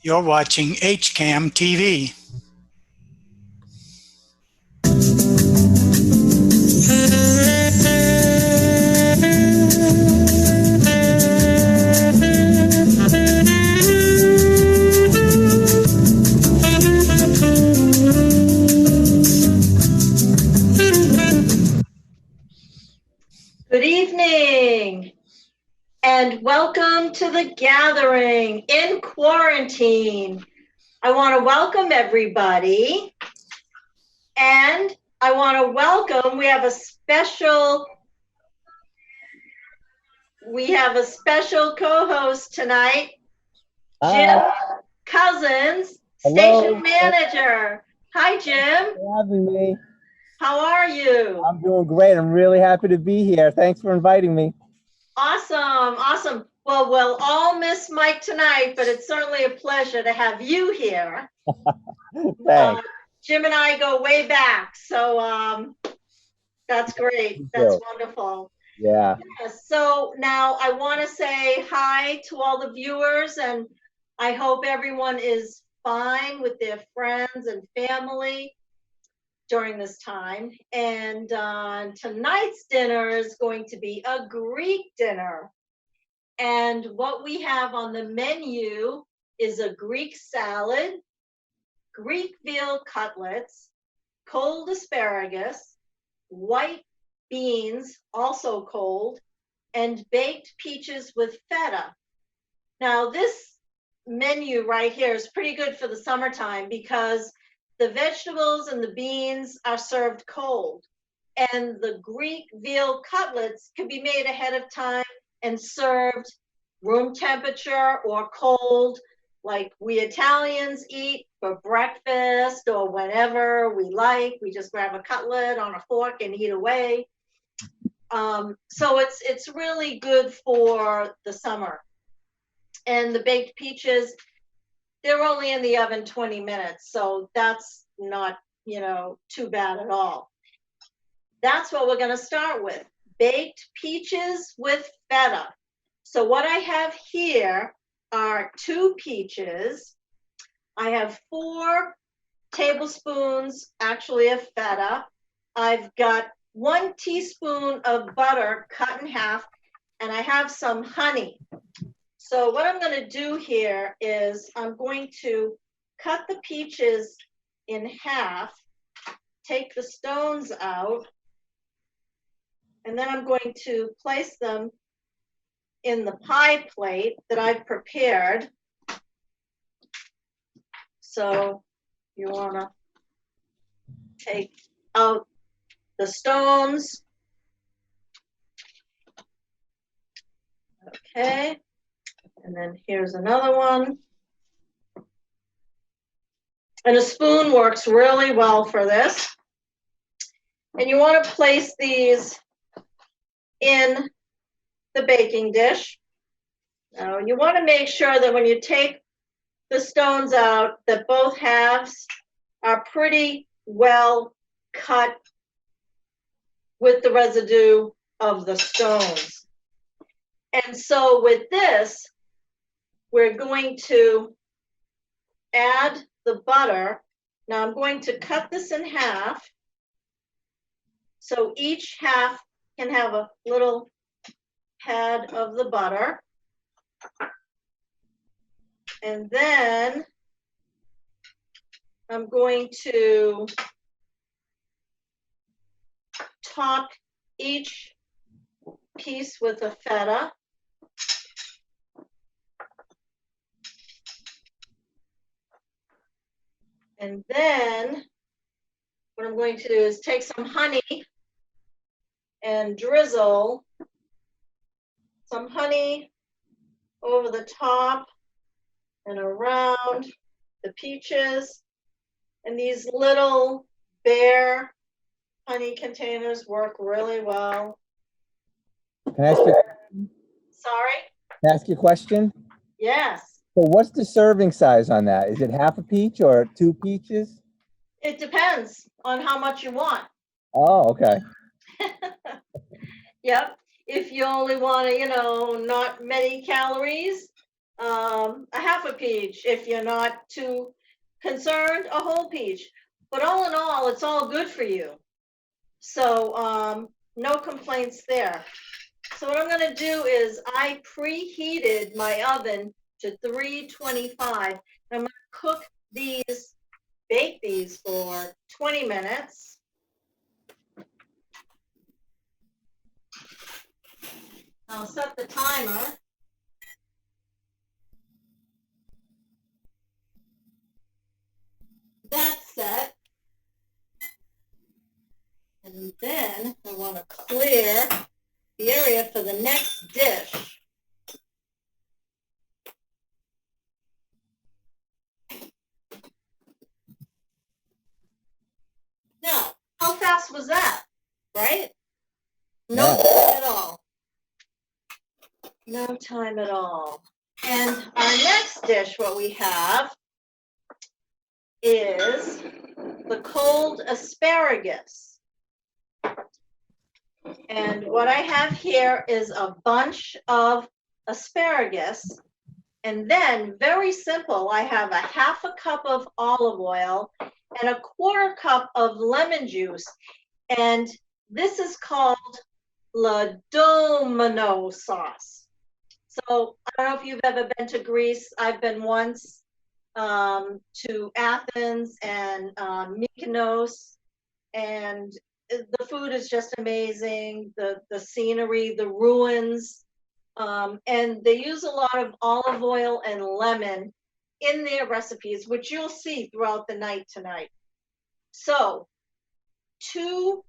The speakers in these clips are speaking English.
You're watching HCAM TV. Good evening, and welcome to the gathering in quarantine. I want to welcome everybody, and I want to welcome, we have a special co-host tonight, Jim Cousins, station manager. Hi, Jim. Thanks for having me. How are you? I'm doing great. I'm really happy to be here. Thanks for inviting me. Awesome. Well, we'll all miss Mike tonight, but it's certainly a pleasure to have you here. Thanks. Jim and I go way back, so that's great. That's wonderful. Yeah. So now I want to say hi to all the viewers, and I hope everyone is fine with their friends and family during this time. And tonight's dinner is going to be a Greek dinner. And what we have on the menu is a Greek salad, Greek veal cutlets, cold asparagus, white beans, also cold, and baked peaches with feta. Now, this menu right here is pretty good for the summertime because the vegetables and the beans are served cold, and the Greek veal cutlets can be made ahead of time and served room temperature or cold, like we Italians eat for breakfast or whenever we like. We just grab a cutlet on a fork and eat away. So it's really good for the summer. And the baked peaches, they're only in the oven 20 minutes, so that's not, too bad at all. That's what we're going to start with, baked peaches with feta. So what I have here are 2 peaches. I have 4 tablespoons, actually, of feta. I've got 1 teaspoon of butter cut in half, and I have some honey. So what I'm going to do here is I'm going to cut the peaches in half, take the stones out, and then I'm going to place them in the pie plate that I've prepared. So you want to take out the stones. Okay. And then here's another one. And a spoon works really well for this. And you want to place these in the baking dish. Now, you want to make sure that when you take the stones out, that both halves are pretty well cut with the residue of the stones. And so with this, we're going to add the butter. Now I'm going to cut this in half, so each half can have a little pad of the butter. And then I'm going to top each piece with a feta. And then what I'm going to do is take some honey and drizzle some honey over the top and around the peaches. And these little bare honey containers work really well. Can I ask you, Sorry? can I ask you a question? Yes. So what's the serving size on that? Is it half a peach or 2 peaches? It depends on how much you want. Oh, okay. Yep. If you only want to, not many calories, a half a peach if you're not too concerned, a whole peach. But all in all, it's all good for you. So no complaints there. So what I'm going to do is I preheated my oven to 325. I'm going to cook these, bake these for 20 minutes. I'll set the timer. That's set. And then I want to clear the area for the next dish. Now, how fast was that? Right? No time at all. No time at all. And our next dish, what we have is the cold asparagus. And what I have here is a bunch of asparagus. And then, very simple, I have a half a cup of olive oil and a quarter cup of lemon juice. And this is called Domino Sauce. So I don't know if you've ever been to Greece. I've been once to Athens and Mykonos, and the food is just amazing. The scenery, the ruins, and they use a lot of olive oil and lemon in their recipes, which you'll see throughout the night tonight. So to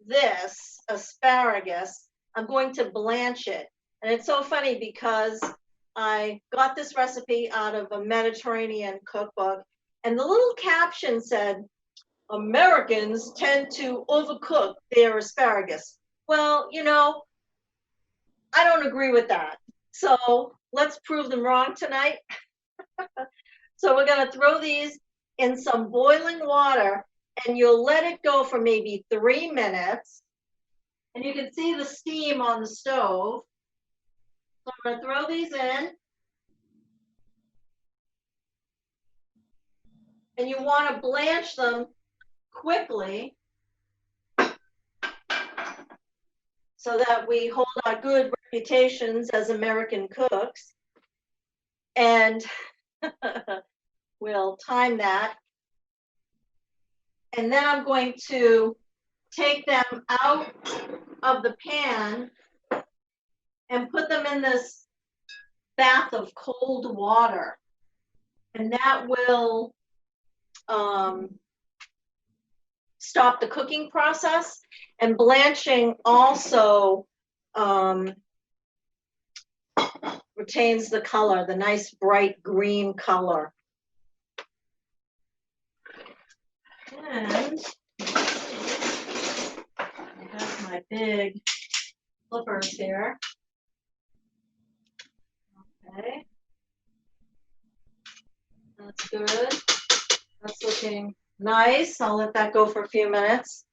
this asparagus, I'm going to blanch it. And it's so funny because I got this recipe out of a Mediterranean cookbook, and the little caption said, Americans tend to overcook their asparagus. Well, you know, I don't agree with that. So let's prove them wrong tonight. So we're going to throw these in some boiling water, and you'll let it go for maybe 3 minutes. And you can see the steam on the stove. So I'm going to throw these in. And you want to blanch them quickly so that we hold our good reputations as American cooks. And we'll time that. And then I'm going to take them out of the pan and put them in this bath of cold water. And that will stop the cooking process. And blanching also retains the color, the nice bright green color. And I have my big flippers here. Okay. That's good. That's looking nice. I'll let that go for a few minutes.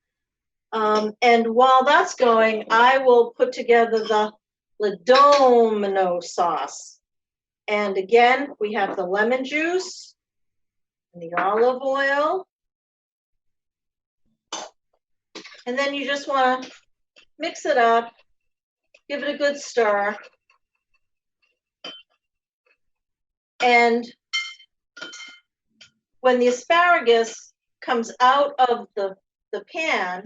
And while that's going, I will put together the Domino sauce. And again, we have the lemon juice and the olive oil. And then you just want to mix it up, give it a good stir. And when the asparagus comes out of the pan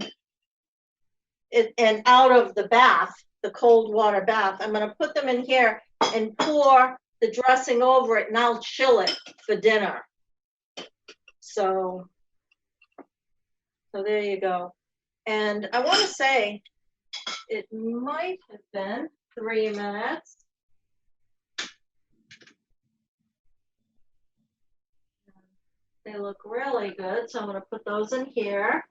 and out of the bath, the cold water bath, I'm going to put them in here and pour the dressing over it, and I'll chill it for dinner. So there you go. And I want to say it might have been 3 minutes. They look really good, so I'm going to put those in here.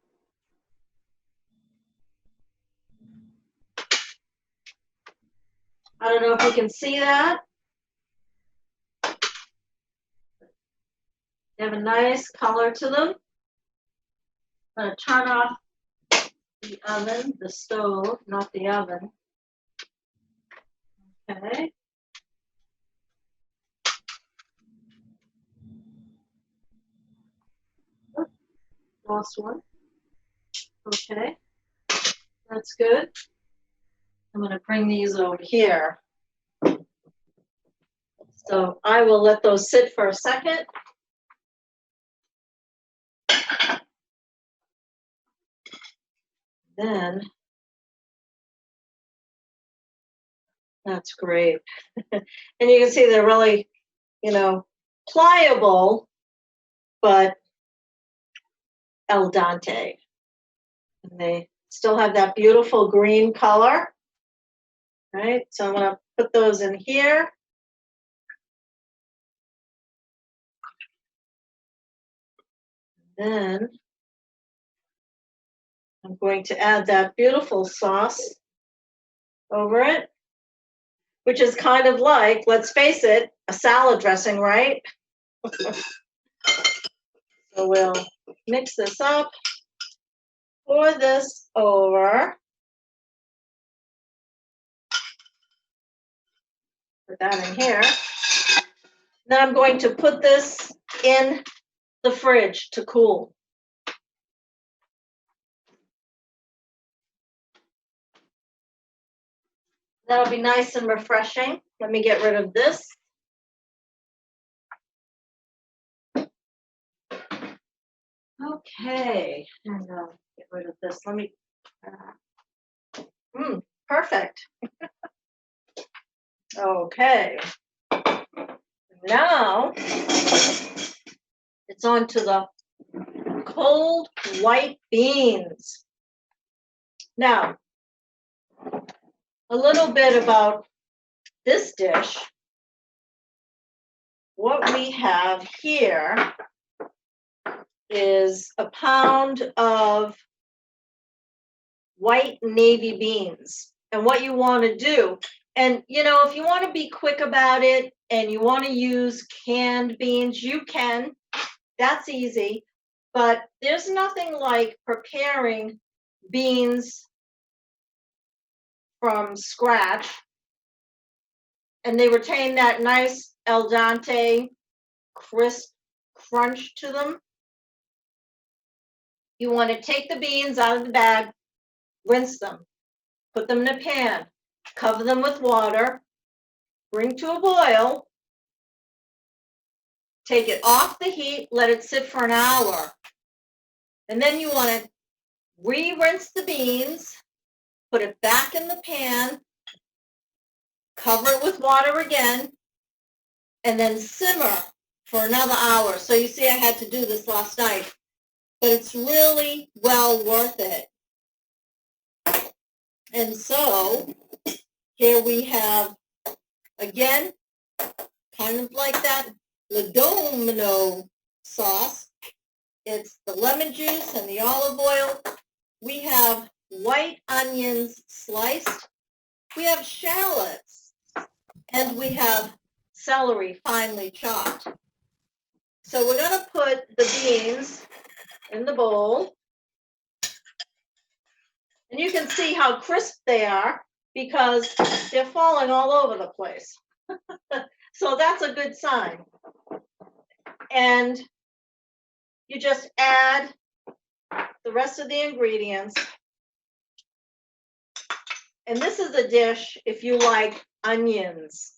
I don't know if you can see that. They have a nice color to them. I'm going to turn off the oven, the stove, not the oven. Okay. Lost one. Okay, that's good. I'm going to bring these over here. So I will let those sit for a second. Then, that's great. And you can see they're really, pliable, but al dente. And they still have that beautiful green color, right? So I'm going to put those in here. Then I'm going to add that beautiful sauce over it, which is kind of like, let's face it, a salad dressing, right? So we'll mix this up, pour this over, put that in here. Then I'm going to put this in the fridge to cool. That'll be nice and refreshing. Let me get rid of this. Okay, and get rid of this. Let me. Perfect. Okay. Now it's on to the cold white beans. Now, a little bit about this dish. What we have here is a pound of white navy beans. And what you want to do, and if you want to be quick about it and you want to use canned beans, you can. That's easy. But there's nothing like preparing beans from scratch and they retain that nice al dente, crisp crunch to them. You want to take the beans out of the bag, rinse them, put them in a pan, cover them with water, bring to a boil, take it off the heat, let it sit for an hour. And then you want to re-rinse the beans, put it back in the pan, cover it with water again, and then simmer for another hour. So you see I had to do this last night, but it's really well worth it. And so here we have, again, kind of like that, the Domino Sauce. It's the lemon juice and the olive oil. We have white onions sliced. We have shallots. And we have celery finely chopped. So we're going to put the beans in the bowl. And you can see how crisp they are because they're falling all over the place. So that's a good sign. And you just add the rest of the ingredients. And this is a dish if you like onions.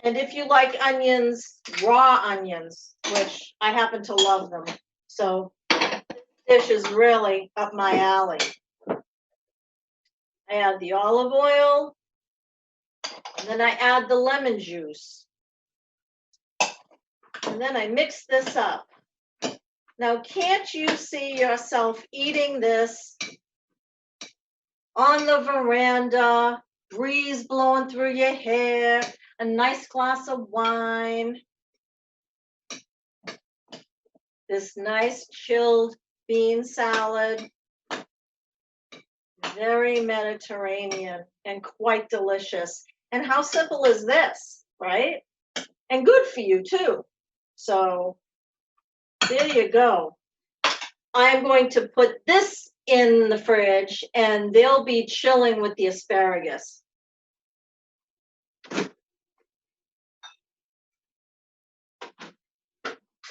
And if you like onions, raw onions, which I happen to love them. So this dish is really up my alley. I add the olive oil, and then I add the lemon juice. And then I mix this up. Now, can't you see yourself eating this on the veranda, breeze blowing through your hair, a nice glass of wine, this nice chilled bean salad, very Mediterranean and quite delicious. And how simple is this, right? And good for you too. So there you go. I'm going to put this in the fridge and they'll be chilling with the asparagus.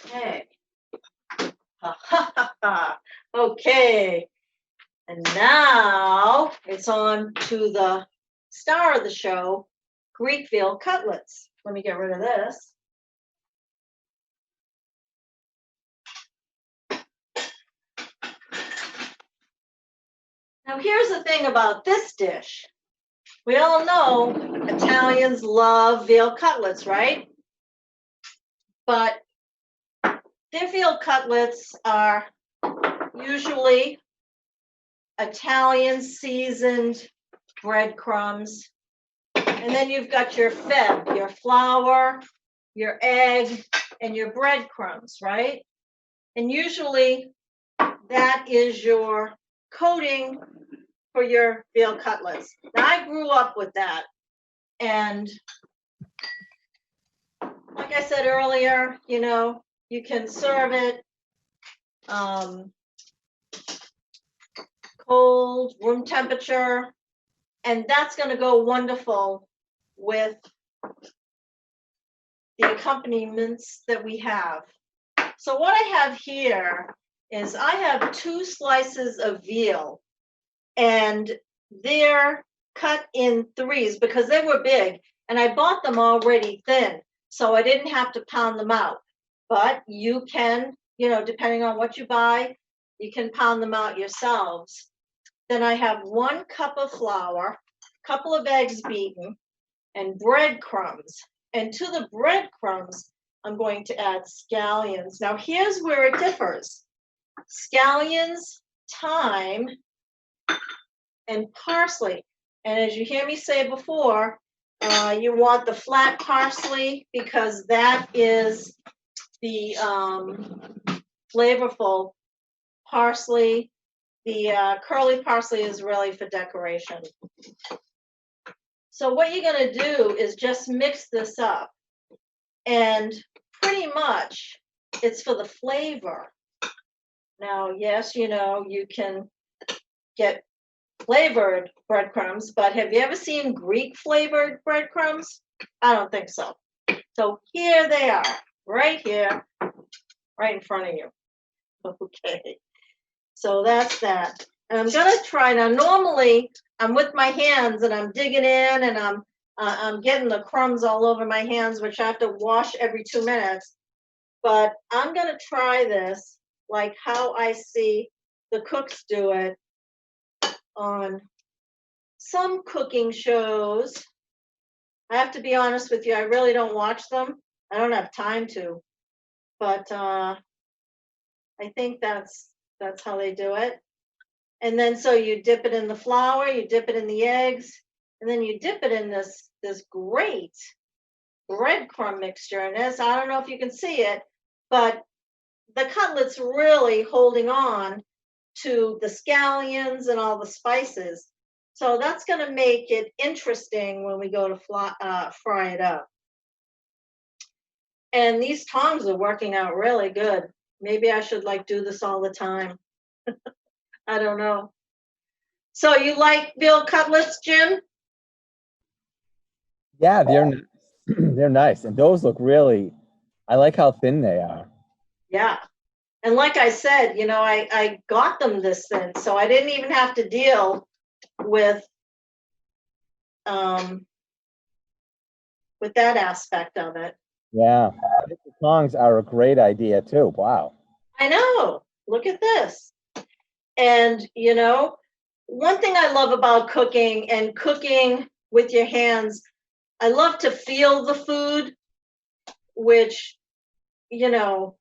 Okay. Okay, and now it's on to the star of the show, Greek veal cutlets. Let me get rid of this. Now here's the thing about this dish. We all know Italians love veal cutlets, right? But their veal cutlets are usually Italian seasoned breadcrumbs. And then you've got your fed, your flour, your egg, and your breadcrumbs, right? And usually that is your coating for your veal cutlets. Now, I grew up with that. And like I said earlier, you know, you can serve it cold, room temperature, and that's going to go wonderful with the accompaniments that we have. So what I have here is I have 2 slices of veal, and they're cut in 3s because they were big, and I bought them already thin, so I didn't have to pound them out. But you can, you know, depending on what you buy, you can pound them out yourselves. Then I have 1 cup of flour, a couple of eggs beaten, and breadcrumbs. And to the breadcrumbs, I'm going to add scallions. Now here's where it differs. Scallions, thyme, and parsley. And as you hear me say before, you want the flat parsley because that is the flavorful parsley. The curly parsley is really for decoration. So what you're going to do is just mix this up. And pretty much it's for the flavor. Now, yes, you know, you can get flavored breadcrumbs, but have you ever seen Greek flavored breadcrumbs? I don't think so. So here they are, right here, right in front of you. Okay, so that's that. And I'm gonna try now. Normally, I'm with my hands and I'm digging in and I'm getting the crumbs all over my hands, which I have to wash every 2 minutes. But I'm gonna try this like how I see the cooks do it on some cooking shows. I have to be honest with you, I really don't watch them. I don't have time to. But I think that's how they do it. And then so you dip it in the flour, you dip it in the eggs, and then you dip it in this great breadcrumb mixture. And this, I don't know if you can see it, but the cutlet's really holding on to the scallions and all the spices. So that's going to make it interesting when we go to fry it up. And these tongs are working out really good. Maybe I should like do this all the time. I don't know. So you like veal cutlets, Jim? Yeah, they're nice, and those look really. I like how thin they are. Yeah. And like I said, you know, I got them this thin, so I didn't even have to deal with that aspect of it. Yeah, I think the tongs are a great idea too. Wow. I know. Look at this. And, you know, one thing I love about cooking and cooking with your hands, I love to feel the food, which, you know,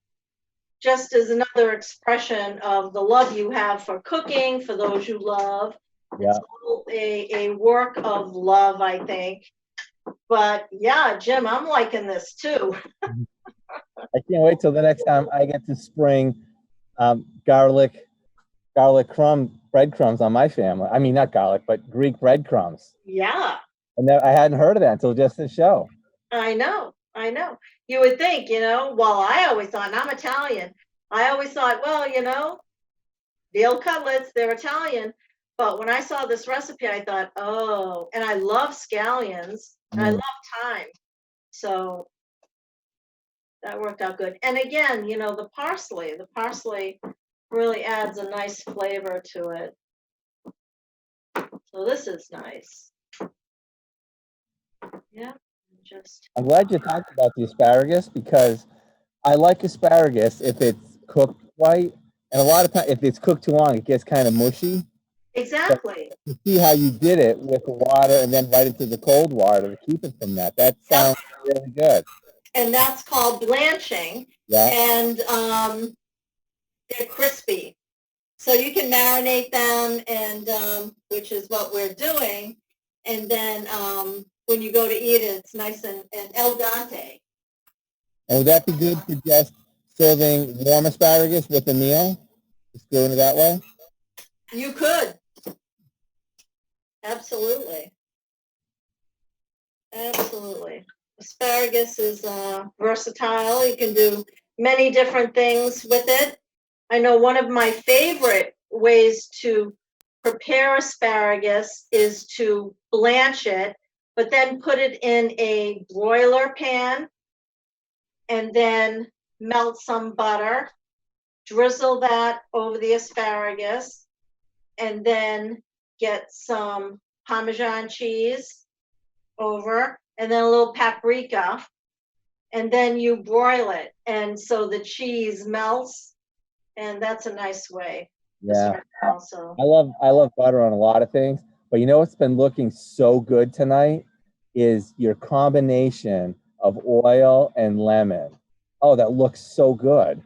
just is another expression of the love you have for cooking, for those you love. Yeah. It's all a work of love, I think. But yeah, Jim, I'm liking this too. I can't wait till the next time I get to spring garlic breadcrumbs on my family. I mean, not garlic, but Greek breadcrumbs. Yeah, And I hadn't heard of that until just this show. I know. You would think, you know, well, I always thought, and I'm Italian, I always thought, well, you know, veal cutlets, they're Italian. But when I saw this recipe, I thought, oh, and I love scallions, and I love thyme. So that worked out good. And again, you know, the parsley Really adds a nice flavor to it. So this is nice. Yeah, just I'm glad you talked about the asparagus because I like asparagus if it's cooked right, and a lot of times if it's cooked too long, it gets kind of mushy. So exactly. to see how you did it with the water and then right into the cold water to keep it from that, that Yep. sounds really good. And that's called blanching. Yeah. And they're crispy. So you can marinate them, and which is what we're doing. And then when you go to eat it, it's nice and el dente. And would that be good for just serving warm asparagus with a meal? Just doing it that way? You could. Absolutely. Absolutely. Asparagus is versatile. You can do many different things with it. I know one of my favorite ways to prepare asparagus is to blanch it, but then put it in a broiler pan and then melt some butter, drizzle that over the asparagus, and then get some Parmesan cheese over, and then a little paprika, and then you broil it. And so the cheese melts, and that's a nice way. Yeah. Also. I love butter on a lot of things, but you know what's been looking so good tonight is your combination of oil and lemon. Oh, that looks so good.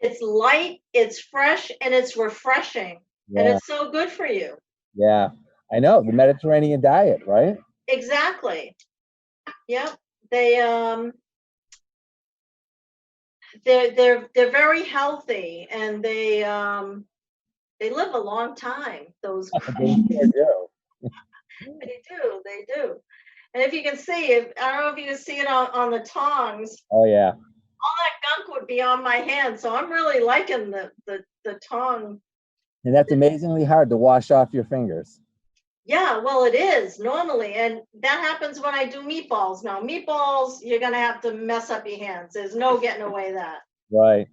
It's light, it's fresh, and it's refreshing. And Yeah. it's so good for you. Yeah. I know, the Mediterranean diet, right? Exactly. Yep. They're very healthy, and they live a long time. Those They sure do. they do. And if you can see it, I don't know if you can see it on the tongs. Oh yeah. All that gunk would be on my hand, so I'm really liking the tongue. And that's amazingly hard to wash off your fingers. Yeah, well, it is normally, and that happens when I do meatballs. Now, meatballs, you're gonna have to mess up your hands. There's no getting away that. Right.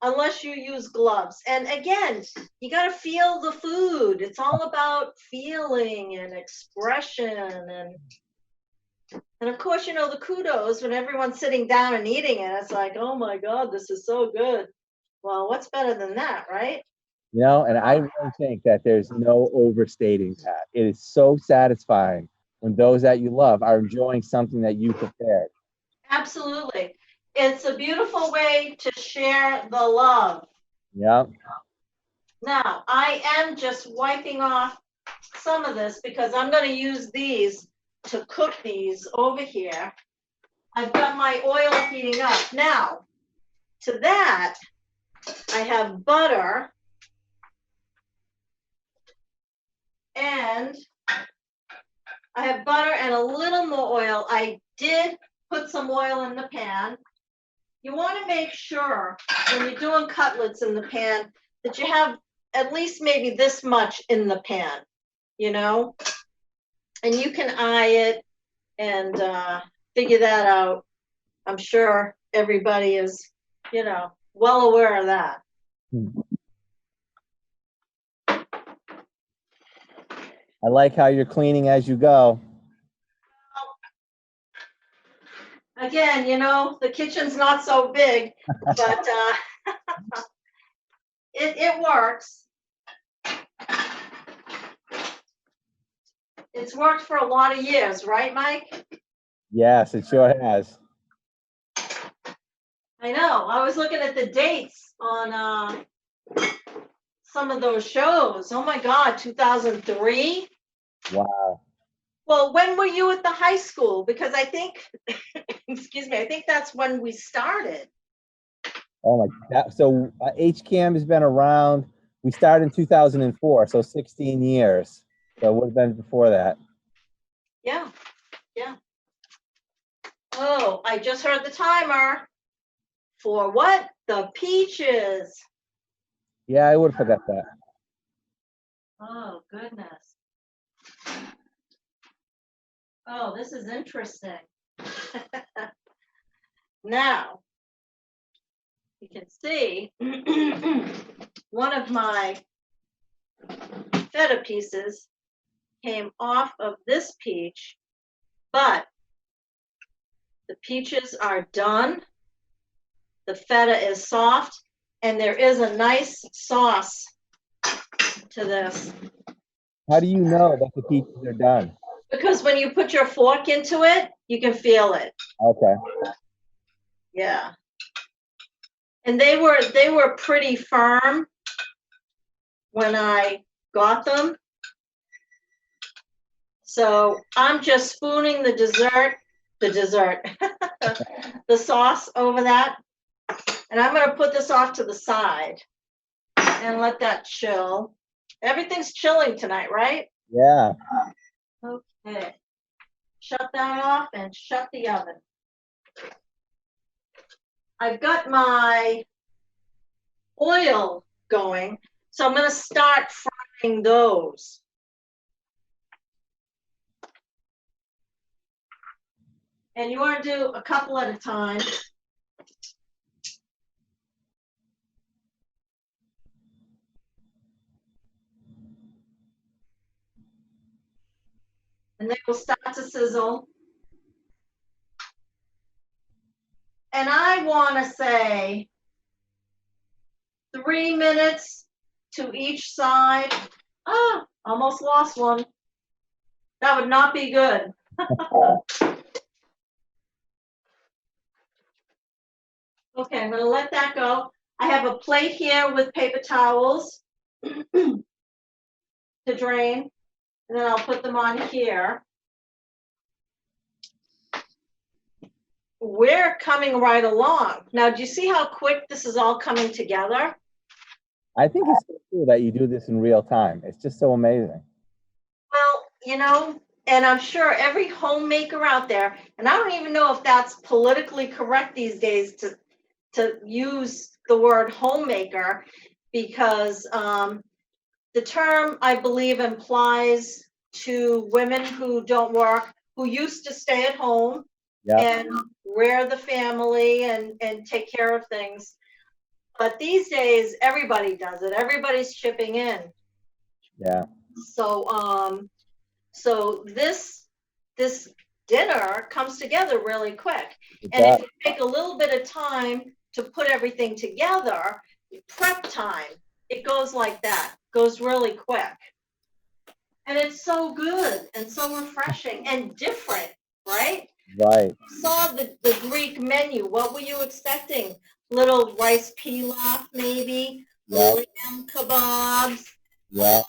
Unless you use gloves. And again, you got to feel the food. It's all about feeling and expression, and of course, you know, the kudos when everyone's sitting down and eating it. It's like, oh my God, this is so good. Well, what's better than that, right? You know, and I really think that there's no overstating that. It is so satisfying when those that you love are enjoying something that you prepared. Absolutely. It's a beautiful way to share the love. Yeah. Now, I am just wiping off some of this because I'm going to use these to cook these over here. I've got my oil heating up. Now, to that, I have butter and a little more oil. I did put some oil in the pan. You want to make sure when you're doing cutlets in the pan that you have at least maybe this much in the pan, you know? And you can eye it and figure that out. I'm sure everybody is, you know, well aware of that. I like how you're cleaning as you go. Again, you know, the kitchen's not so big, but it works. It's worked for a lot of years, right, Mike? Yes, it sure has. I know. I was looking at the dates on some of those shows. Oh my God, 2003? Wow. Well, when were you at the high school? Because I think, excuse me, I think that's when we started. Oh my God. So HCAM has been around. We started in 2004, so 16 years. So it would have been before that. Yeah, yeah. Oh, I just heard the timer. For what? The peaches. Yeah, I would have forgot that. Oh, goodness. Oh, this is interesting. Now, you can see one of my feta pieces came off of this peach, but the peaches are done. The feta is soft, and there is a nice sauce to this. How do you know that the peaches are done? Because when you put your fork into it, you can feel it. Okay. Yeah. And they were pretty firm when I got them. So I'm just spooning the the sauce over that. And I'm going to put this off to the side and let that chill. Everything's chilling tonight, right? Yeah. Okay. Shut that off and shut the oven. I've got my oil going, so I'm going to start frying those. And you want to do a couple at a time. And they will start to sizzle. And I want to say 3 minutes to each side. Ah, almost lost one. That would not be good. Okay, I'm going to let that go. I have a plate here with paper towels to drain, and then I'll put them on here. We're coming right along. Now, do you see how quick this is all coming together? I think it's so cool that you do this in real time. It's just so amazing. Well, you know, and I'm sure every homemaker out there, and I don't even know if that's politically correct these days to use the word homemaker, because the term, I believe, implies to women who don't work, who used to stay at home and rear the family and take care of things. But these days, everybody does it. Everybody's chipping in. Yeah. So, so this dinner comes together really quick. And if you take a little bit of time to put everything together, prep time, it goes like that, goes really quick. And it's so good and so refreshing and different, right? Right. You saw the Greek menu. What were you expecting? Little rice pilaf, maybe? Lamb kebabs. Yeah.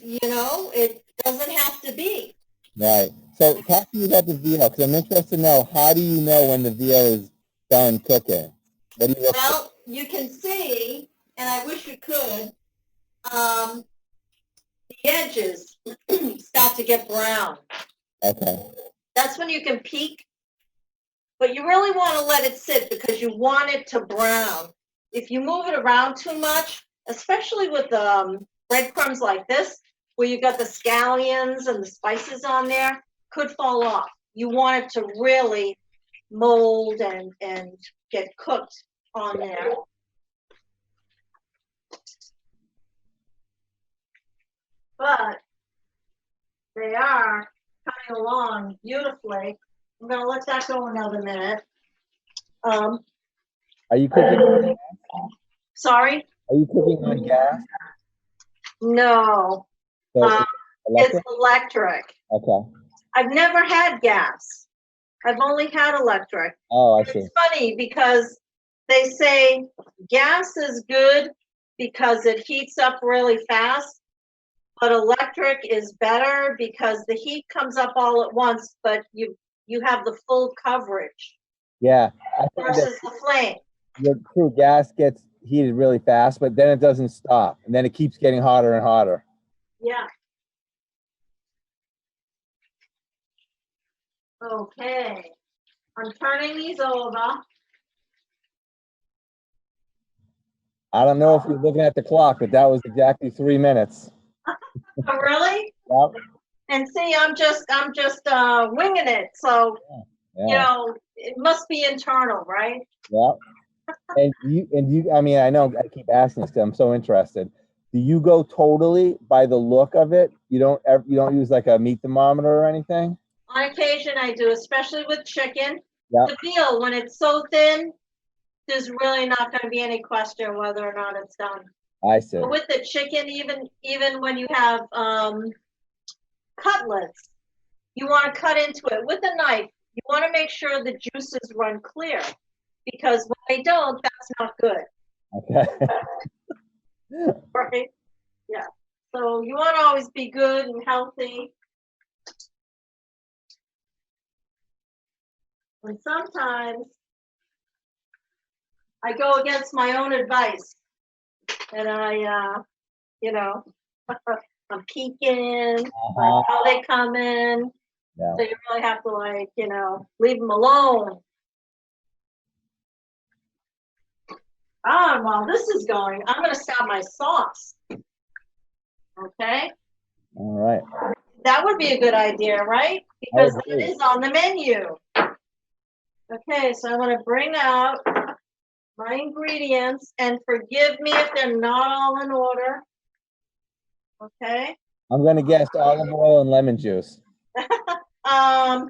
You know, it doesn't have to be. Right. So talk to me about the veal, because I'm interested to know, how do you know when the veal is done cooking? What do you look for? Well, you can see, and I wish you could, the edges start to get brown. Okay. That's when you can peek, but you really want to let it sit because you want it to brown. If you move it around too much, especially with breadcrumbs like this, where you got the scallions and the spices on there, could fall off. You want it to really mold and get cooked on there. But they are coming along beautifully. I'm going to let that go another minute. Are you cooking? Sorry? Are you cooking on gas? No. So It's electric. Okay. I've never had gas. I've only had electric. Oh, I see. It's funny because they say gas is good because it heats up really fast, but electric is better because the heat comes up all at once, but you have the full coverage. Yeah. Versus the flame. Your true gas gets heated really fast, but then it doesn't stop, and then it keeps getting hotter and hotter. Yeah. Okay. I'm turning these over. I don't know if you're looking at the clock, but that was exactly 3 minutes. Oh, really? Yep. And see, I'm just winging it. So, Yeah. you know, it must be internal, right? Yep. I mean, I know I keep asking this because I'm so interested. Do you go totally by the look of it? You don't use like a meat thermometer or anything? On occasion, I do, especially with chicken. Yeah, The veal, when it's so thin, there's really not going to be any question whether or not it's done. I see. But with the chicken, even when you have cutlets, you want to cut into it with a knife. You want to make sure the juices run clear, because when they don't, that's not good, Okay. right? Yeah. So you want to always be good and healthy. And sometimes I go against my own advice, and you know, I'm peeking, like how they come in. Yeah. So you really have to leave them alone. While this is going, I'm going to start my sauce. Okay? All right. That would be a good idea, right? Because that is on the menu. Okay, so I'm going to bring out my ingredients, and forgive me if they're not all in order. Okay? I'm going to guess olive oil and lemon juice. No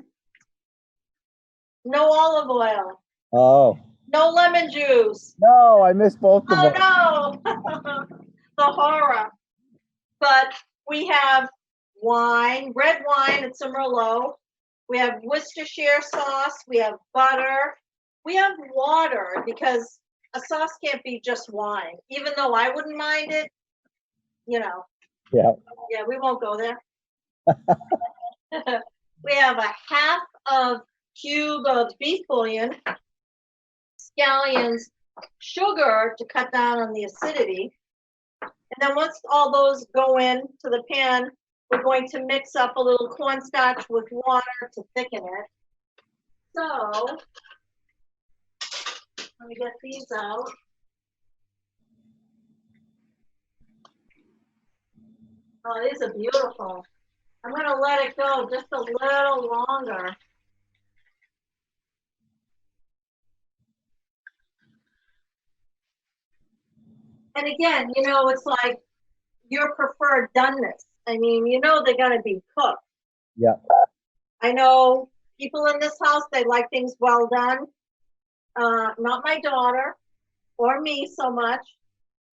olive oil. Oh. No lemon juice. No, I missed both of them. Oh no. The horror. But we have wine, red wine, it's a Merlot. We have Worcestershire sauce. We have butter. We have water, because a sauce can't be just wine. Even though I wouldn't mind it, Yeah. Yeah, we won't go there. We have a half of cube of beef bouillon, scallions, sugar to cut down on the acidity. And then once all those go into the pan, we're going to mix up a little cornstarch with water to thicken it. So let me get these out. Oh, these are beautiful. I'm going to let it go just a little longer. And again, it's like your preferred doneness. I mean, they're going to be cooked. Yeah. I know people in this house, they like things well done. Not my daughter or me so much.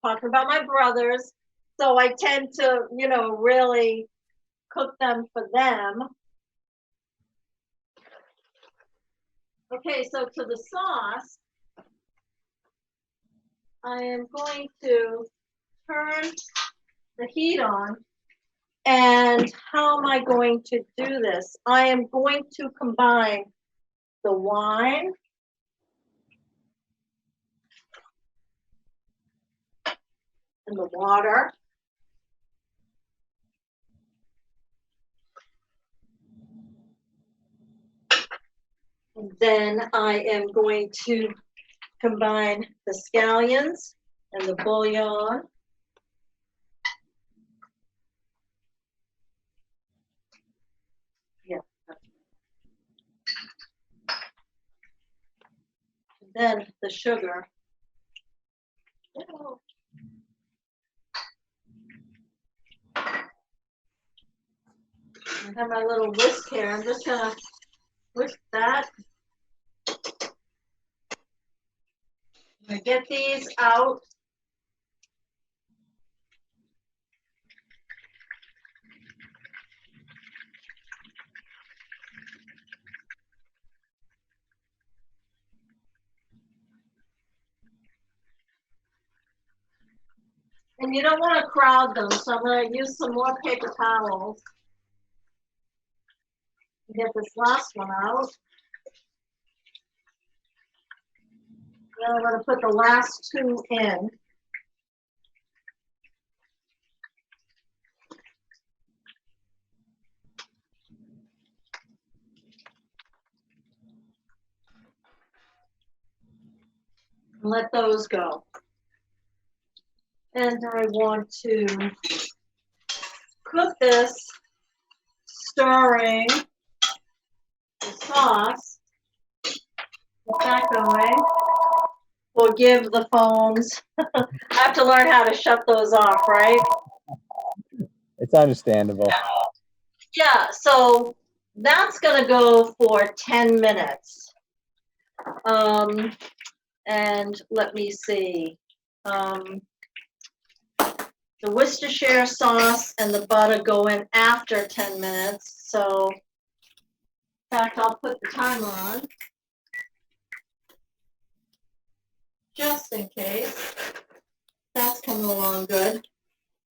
Talking about my brothers. So I tend to, really cook them for them. Okay, so to the sauce, I am going to turn the heat on. And how am I going to do this? I am going to combine the wine and the water. And then I am going to combine the scallions and the bouillon. Yeah. And then the sugar. I have my little whisk here. I'm just gonna whisk that. I'm gonna get these out. And you don't want to crowd them, so I'm going to use some more paper towels. Get this last one out. Then I'm going to put the last two in. And let those go. And I want to cook this, stirring the sauce. Get that going. Forgive the phones. I have to learn how to shut those off, right? It's understandable. Yeah, so that's gonna go for 10 minutes. And let me see. The Worcestershire sauce and the butter go in after 10 minutes. So, in fact, I'll put the timer on just in case. That's coming along good.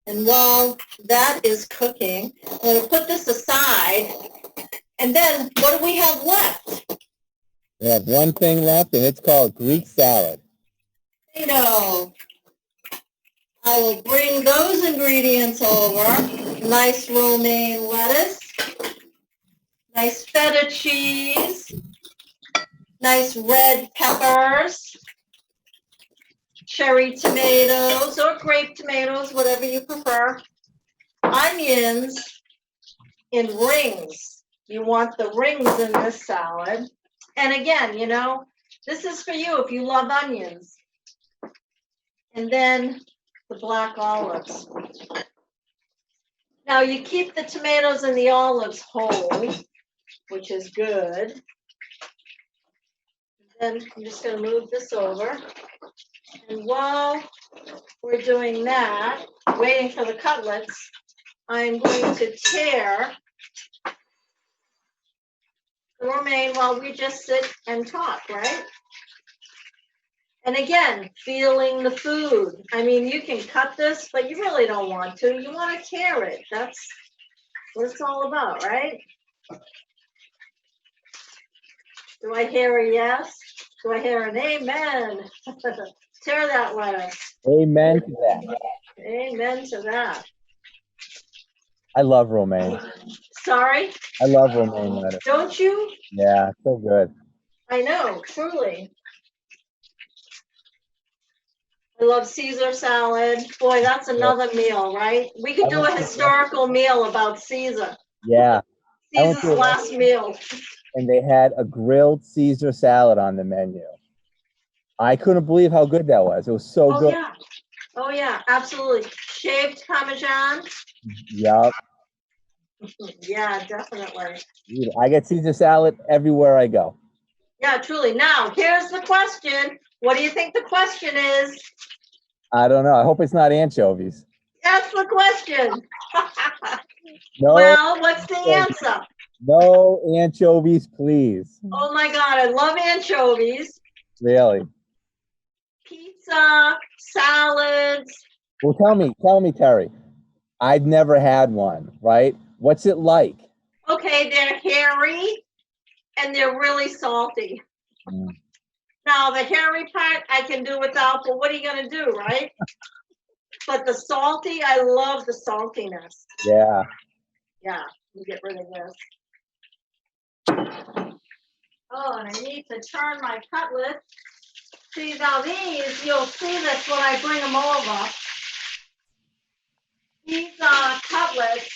And while that is cooking, I'm going to put this aside. And then what do we have left? We have one thing left, and it's called Greek salad. Potato. I will bring those ingredients over. Nice romaine lettuce. Nice feta cheese. Nice red peppers. Cherry tomatoes or grape tomatoes, whatever you prefer. Onions in rings. You want the rings in this salad. And again, you know, this is for you if you love onions. And then the black olives. Now you keep the tomatoes and the olives whole, which is good. Then I'm just going to move this over. And while we're doing that, waiting for the cutlets, I'm going to tear the romaine while we just sit and talk, right? And again, feeling the food. I mean, you can cut this, but you really don't want to. You want to tear it. That's what it's all about, right? Do I hear a yes? Do I hear an amen? Tear that lettuce. Amen to that. Amen to that. I love romaine. Sorry? I love romaine lettuce. Don't you? Yeah, so good. I know, truly. I love Caesar salad. Boy, that's another meal, right? We could do a historical meal about Caesar. Yeah. Caesar's last meal. And they had a grilled Caesar salad on the menu. I couldn't believe how good that was. It was so good. Yeah. Oh, yeah, absolutely. Shaved Parmesan. Yup. Yeah, definitely. I get Caesar salad everywhere I go. Yeah, truly. Now, here's the question. What do you think the question is? I don't know. I hope it's not anchovies. That's the question. No, well, what's the answer? No anchovies, please. Oh my God, I love anchovies. Really? Pizza, salads. Well, tell me, Terry. I've never had one, right? What's it like? Okay, they're hairy and they're really salty. Now, the hairy part I can do without, but what are you going to do, right? But the salty, I love the saltiness. Yeah. Yeah, let me get rid of this. Oh, and I need to turn my cutlets. See, now these, you'll see this when I bring them over. These cutlets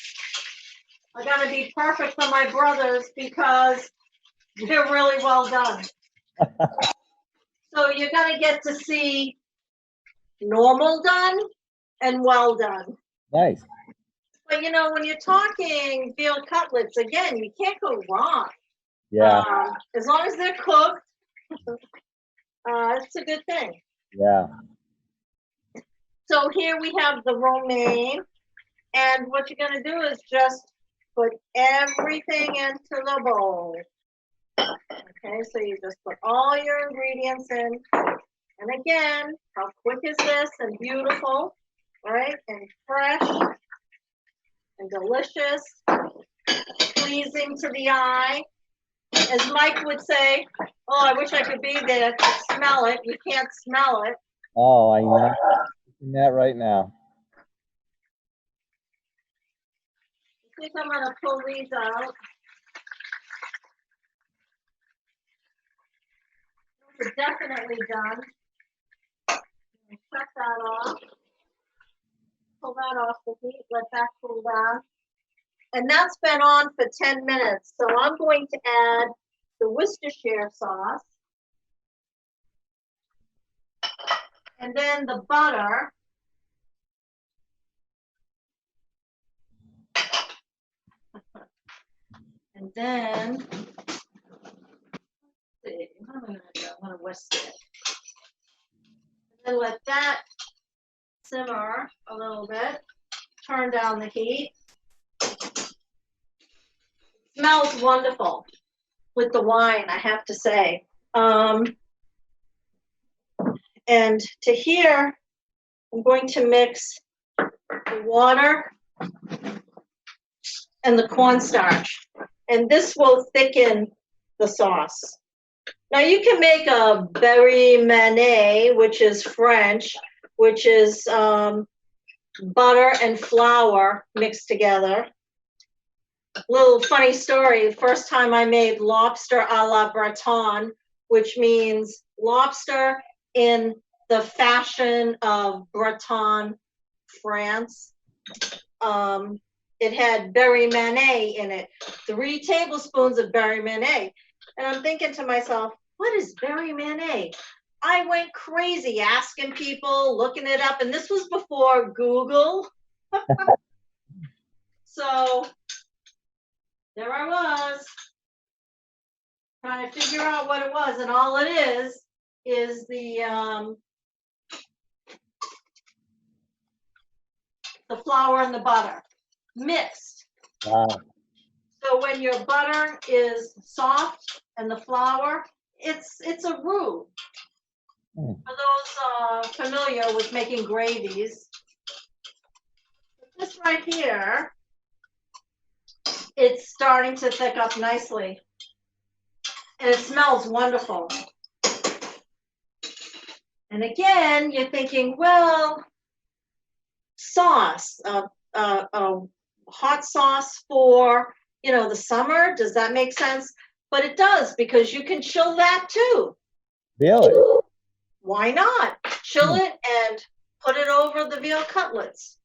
are going to be perfect for my brothers because they're really well done. So you're going to get to see normal done and well done. Nice. But you know, when you're talking veal cutlets, again, you can't go wrong. Yeah. As long as they're cooked, it's a good thing. Yeah. So here we have the romaine, and what you're going to do is just put everything into the bowl. Okay, so you just put all your ingredients in. And again, how quick is this and beautiful, right? And fresh and delicious, pleasing to the eye. As Mike would say, oh, I wish I could be there to smell it. You can't smell it. Oh, I know. I'm doing that right now. I think I'm going to pull these out. These are definitely done. Shut that off. Pull that off the heat. Let that cool down. And that's been on for 10 minutes. So I'm going to add the Worcestershire sauce. And then the butter. And then, let's see, what am I gonna do? I'm gonna whisk it. And then let that simmer a little bit. Turn down the heat. Smells wonderful with the wine, I have to say. And to here, I'm going to mix the water and the cornstarch. And this will thicken the sauce. Now you can make a berry mayonnaise, which is French, which is butter and flour mixed together. Little funny story, the first time I made lobster à la Breton, which means lobster in the fashion of Breton, France. It had berry mayonnaise in it, 3 tablespoons of berry mayonnaise. And I'm thinking to myself, what is berry mayonnaise? I went crazy asking people, looking it up, and this was before Google. So there I was, trying to figure out what it was, and all it is the flour and the butter mixed. Wow. So when your butter is soft and the flour, it's a roux. For those familiar with making gravies, this right here, it's starting to thick up nicely. And it smells wonderful. And again, you're thinking, well, sauce, hot sauce for, the summer, does that make sense? But it does, because you can chill that too. Really? Why not? Chill it and put it over the veal cutlets.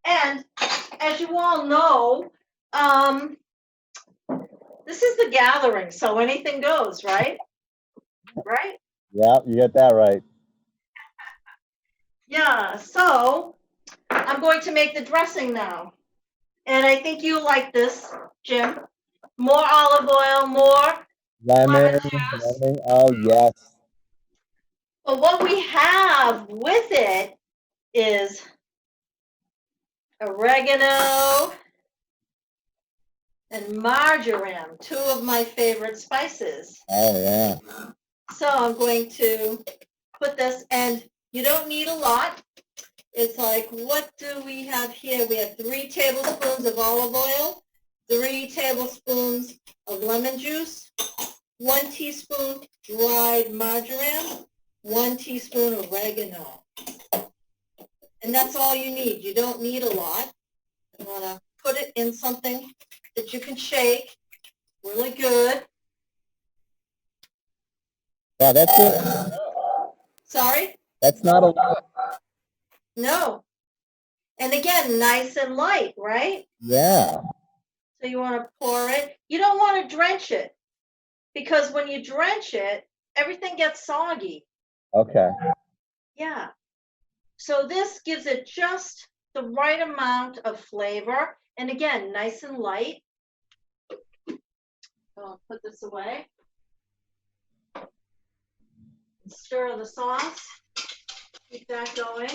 And as you all know, this is the gathering, so anything goes, right? Right? Yeah, you get that right. Yeah, so I'm going to make the dressing now. And I think you like this, Jim. More olive oil, more lemon juice. Lemon. Oh, yes. But what we have with it is oregano and marjoram, 2 of my favorite spices. Oh, yeah. So I'm going to put this, and you don't need a lot. It's like, what do we have here? We have 3 tablespoons of olive oil, 3 tablespoons of lemon juice, 1 teaspoon dried marjoram, 1 teaspoon oregano. And that's all you need. You don't need a lot. You want to put it in something that you can shake really good. Wow, that's it. Sorry? That's not a lot. No. And again, nice and light, right? Yeah. So you want to pour it. You don't want to drench it, because when you drench it, everything gets soggy. Okay. Yeah. So this gives it just the right amount of flavor. And again, nice and light. So I'll put this away. Stir the sauce. Keep that going.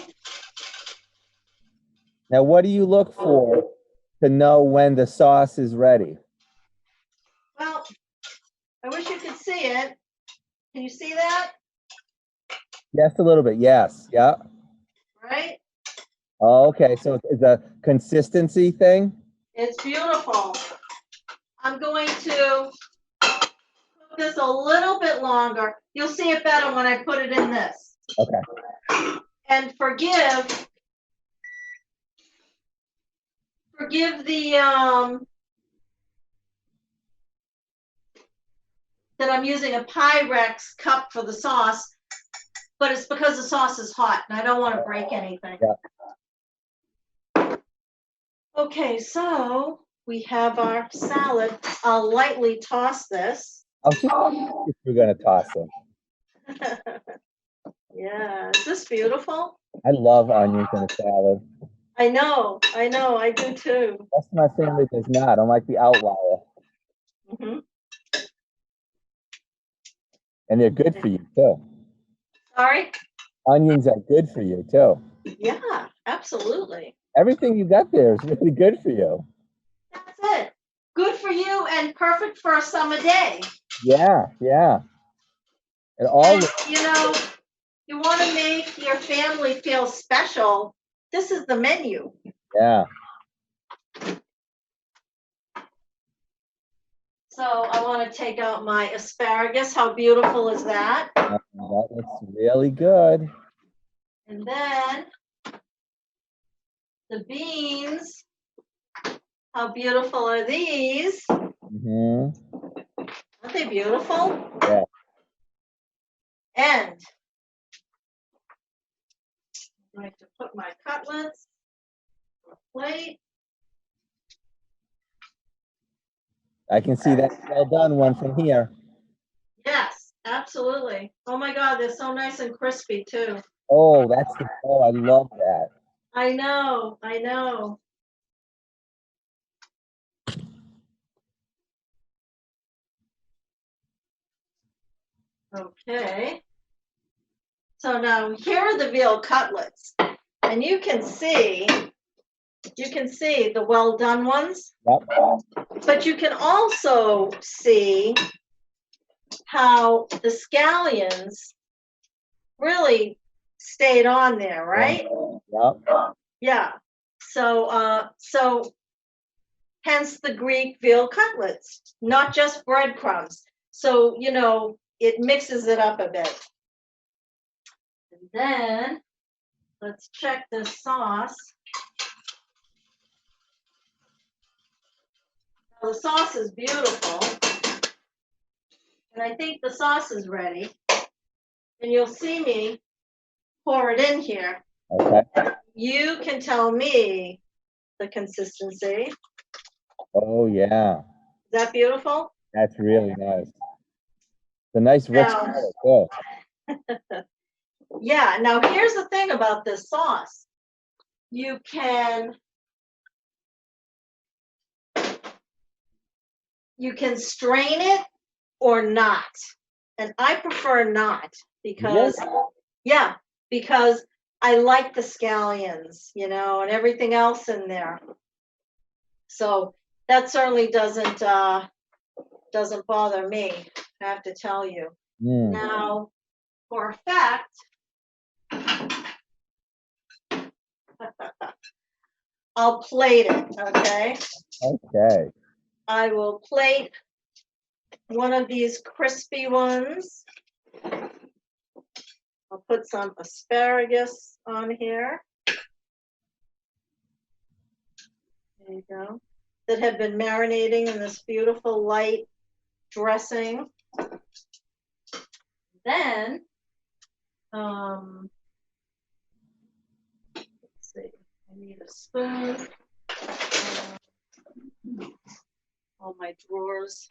Now, what do you look for to know when the sauce is ready? Well, I wish you could see it. Can you see that? Just a little bit. Yes. Yeah. Right? Oh, okay. So it's a consistency thing? It's beautiful. I'm going to cook this a little bit longer. You'll see it better when I put it in this. Okay. And forgive the that I'm using a Pyrex cup for the sauce, but it's because the sauce is hot and I don't want to break anything. Yeah. Okay, so we have our salad. I'll lightly toss this. I was just wondering if you're going to toss it. Yeah, is this beautiful? I love onions in a salad. I know, I do too. The rest of my family does not. I'm like the outlier. Hmm. And they're good for you too. Sorry? Onions are good for you too. Yeah, absolutely. Everything you got there is really good for you. That's it. Good for you and perfect for a summer day. Yeah, yeah. And all And you want to make your family feel special. This is the menu. yeah. So I want to take out my asparagus. How beautiful is that? That looks really good. And then the beans. How beautiful are these? Hmm. Aren't they beautiful? Yeah. And I'm going to put my cutlets on a plate. I can see that well done one from here. Yes, absolutely. Oh my God, they're so nice and crispy too. Oh, I love that. I know, I know. Okay. So now here are the veal cutlets. And you can see the well done ones, Yep. but you can also see how the scallions really stayed on there, right? Yep. Yeah. So hence the Greek veal cutlets, not just breadcrumbs. So, it mixes it up a bit. And then let's check this sauce. Now, the sauce is beautiful. And I think the sauce is ready. And you'll see me pour it in here. Okay. You can tell me the consistency. Is Oh yeah. that beautiful? That's really nice. It's a nice rich Now, color too. yeah, now here's the thing about this sauce. You can strain it or not. And I prefer not because, yeah, because I like the scallions, and everything else in there. So that certainly doesn't bother me, I have to tell you. Mm. Now, for a fact, I'll plate it, okay? Okay. I will plate one of these crispy ones. I'll put some asparagus on here. There you go. That have been marinating in this beautiful light dressing. Then, let's see, I need a spoon. All my drawers.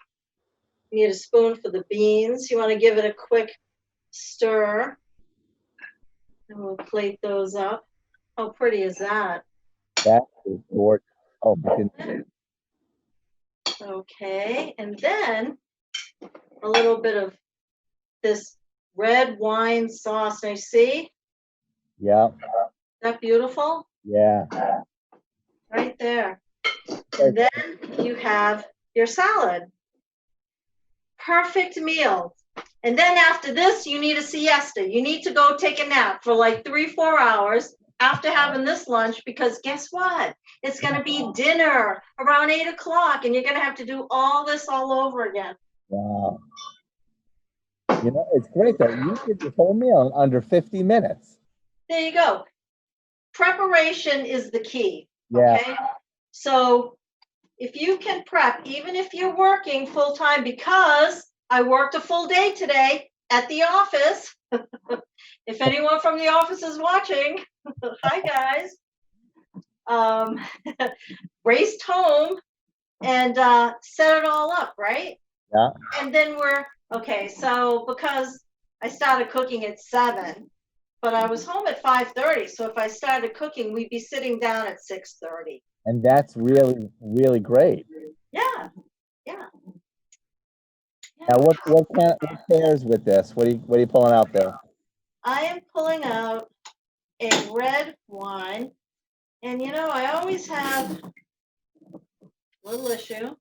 You need a spoon for the beans. You want to give it a quick stir. And we'll plate those up. How pretty is that? That is gorgeous. Oh my goodness. Okay, and then a little bit of this red wine sauce. Now, see? Yeah. Is that beautiful? Yeah. Right there. And then you have your salad. Perfect meal. And then after this, you need a siesta. You need to go take a nap for like 3-4 hours after having this lunch, because guess what? It's going to be dinner around 8 o'clock, and you're going to have to do all this all over again. Wow. It's great though. You did this whole meal in under 50 minutes. There you go. Preparation is the key. Yeah. Okay. So if you can prep, even if you're working full time, because I worked a full day today at the office. If anyone from the office is watching, hi guys. Raced home and set it all up, right? Yeah. And then so because I started cooking at 7, but I was home at 5:30. So if I started cooking, we'd be sitting down at 6:30. And that's really, really great. Yeah, yeah. Now, what pairs with this? What are you pulling out there? I am pulling out a red wine, and I always have a little issue.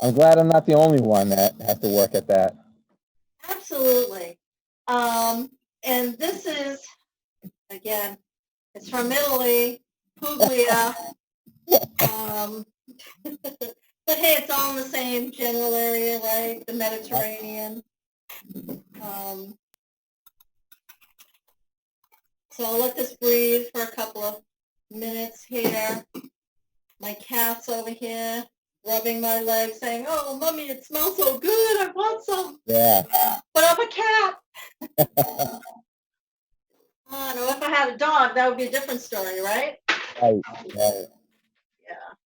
I'm glad I'm not the only one that has to work at that. Absolutely. And this is, again, it's from Italy, Puglia. But hey, it's all in the same general area, right? The Mediterranean. So I'll let this breathe for a couple of minutes here. My cat's over here rubbing my leg saying, "Oh, Mommy, it smells so good. I want some." Yeah. But I'm a cat. Oh, no, if I had a dog, that would be a different story, right? Right. Yeah.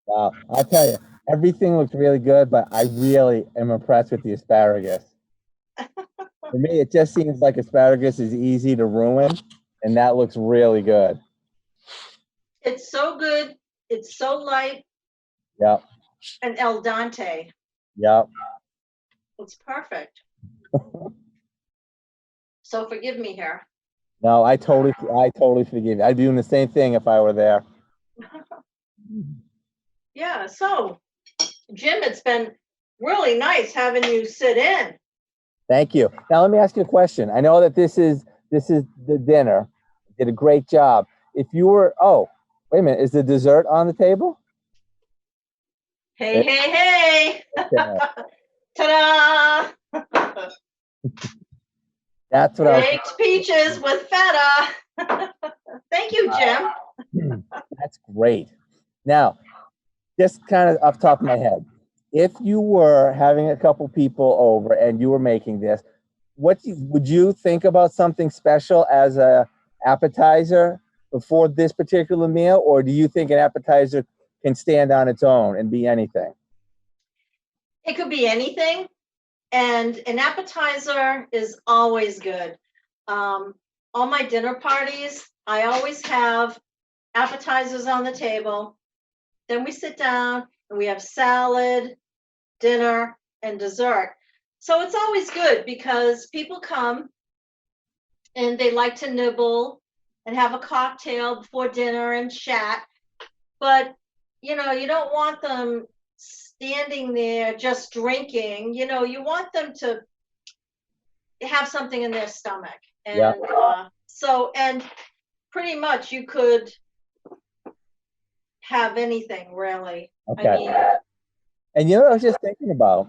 Wow. I'll tell you, everything looks really good, but I really am impressed with the asparagus. For me, it just seems like asparagus is easy to ruin, and that looks really good. It's so good. It's so light. Yep. And el dente. Yep. It's perfect. So forgive me here. No, I totally forgive you. I'd be doing the same thing if I were there. Yeah, so Jim, it's been really nice having you sit in. Thank you. Now let me ask you a question. I know that this is the dinner. You did a great job. If you were, oh, wait a minute, is the dessert on the table? Hey, hey, hey. Okay. Ta-da! That's what I was. Baked peaches with feta. Thank you, Jim. That's great. Now, just kind of off the top of my head, if you were having a couple people over and you were making this, would you think about something special as a appetizer before this particular meal, or do you think an appetizer can stand on its own and be anything? It could be anything, and an appetizer is always good. On my dinner parties, I always have appetizers on the table. Then we sit down and we have salad, dinner, and dessert. So it's always good because people come and they like to nibble and have a cocktail before dinner and chat. But, you don't want them standing there just drinking. You want them to have something in their stomach. And Yeah. and pretty much you could have anything, really. Okay. I mean, And you know what I was just thinking about?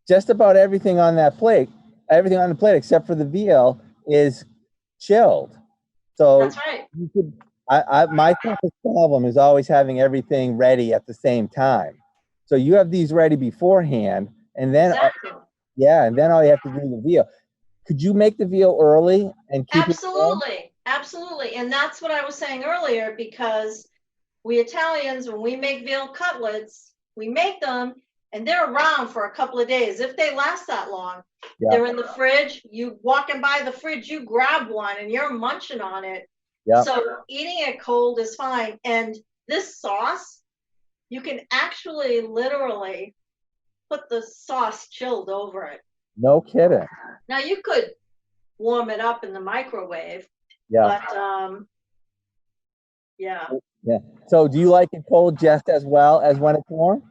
Just about everything on that plate, everything on the plate except for the veal is chilled. So that's right. you could, my toughest problem is always having everything ready at the same time. So you have these ready beforehand, and then Exactly. and then all you have to do is the veal. Could you make the veal early and keep it warm? Absolutely. And that's what I was saying earlier, because we Italians, when we make veal cutlets, we make them and they're around for a couple of days. If they last that long, they're in the fridge. You walking by the fridge, you grab one and you're munching on it. Yeah. So eating it cold is fine. And this sauce, you can actually literally put the sauce chilled over it. No kidding. Now you could warm it up in the microwave. Yeah. But yeah. Yeah. So do you like it cold just as well as when it's warm?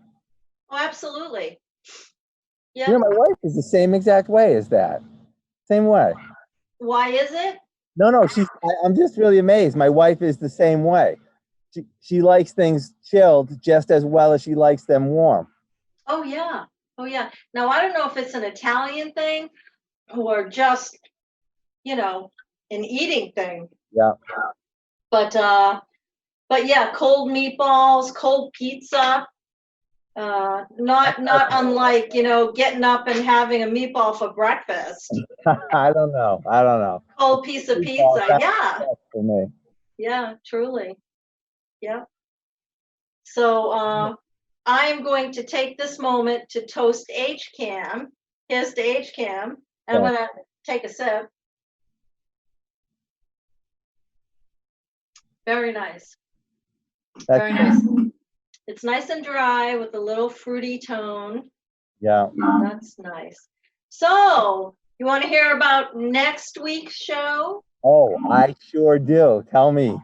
Oh, absolutely. Yeah. You know, my wife is the same exact way as that. Same way. Why is it? No, I'm just really amazed. My wife is the same way. She likes things chilled just as well as she likes them warm. Oh yeah. Oh yeah. Now I don't know if it's an Italian thing or just, an eating thing. Yeah. But yeah, cold meatballs, cold pizza. Not unlike, getting up and having a meatball for breakfast. I don't know. Cold piece of pizza. Yeah. For me. Yeah, truly. Yeah. So I'm going to take this moment to toast HCAM. Here's to HCAM. And I'm gonna take a sip. Very nice. Very nice. It's nice and dry with a little fruity tone. Yeah. That's nice. So, you want to hear about next week's show? Oh, I sure do. Tell me.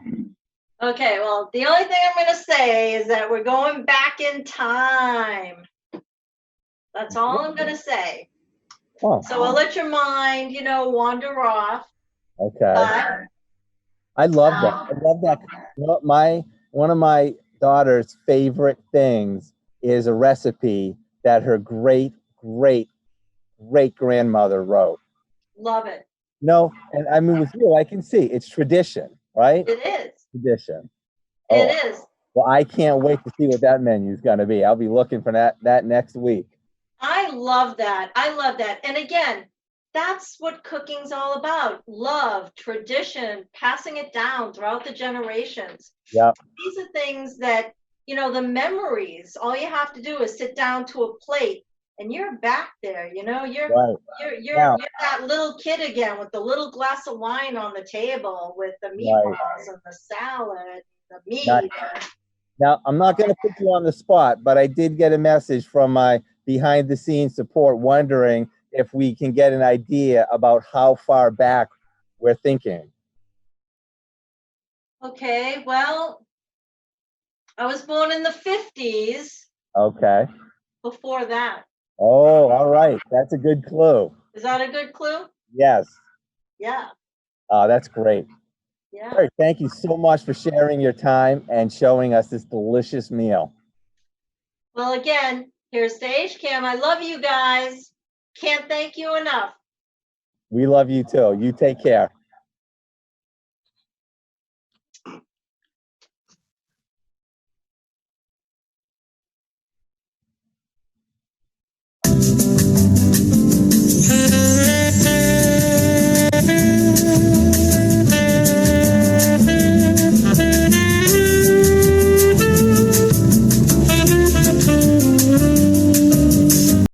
Okay, well, the only thing I'm going to say is that we're going back in time. That's all I'm going to say. Oh, So I'll let your mind, wander off. okay. But I love that. I love that. You know, one of my daughter's favorite things is a recipe that her great grandmother wrote. love it. No, and I mean with you, I can see it's tradition, right? It is. Tradition. It Oh, is. well, I can't wait to see what that menu is going to be. I'll be looking for that next week. I love that. I love that. And again, that's what cooking's all about. Love, tradition, passing it down throughout the generations. Yep. These are things that, the memories, all you have to do is sit down to a plate and you're back there, you're Right. you're that little kid again with the little glass of wine on the table with the meatballs and the salad, the meat. Nice. Now, I'm not going to put you on the spot, but I did get a message from my behind the scenes support wondering if we can get an idea about how far back we're thinking. Okay, well, I was born in the 50s. Okay. Before that. Oh, all right. That's a good clue. Is that a good clue? Yes. Yeah. That's great. Yeah. All right. Thank you so much for sharing your time and showing us this delicious meal. Well, again, here's Stage Cam. I love you guys. Can't thank you enough. We love you too. You take care.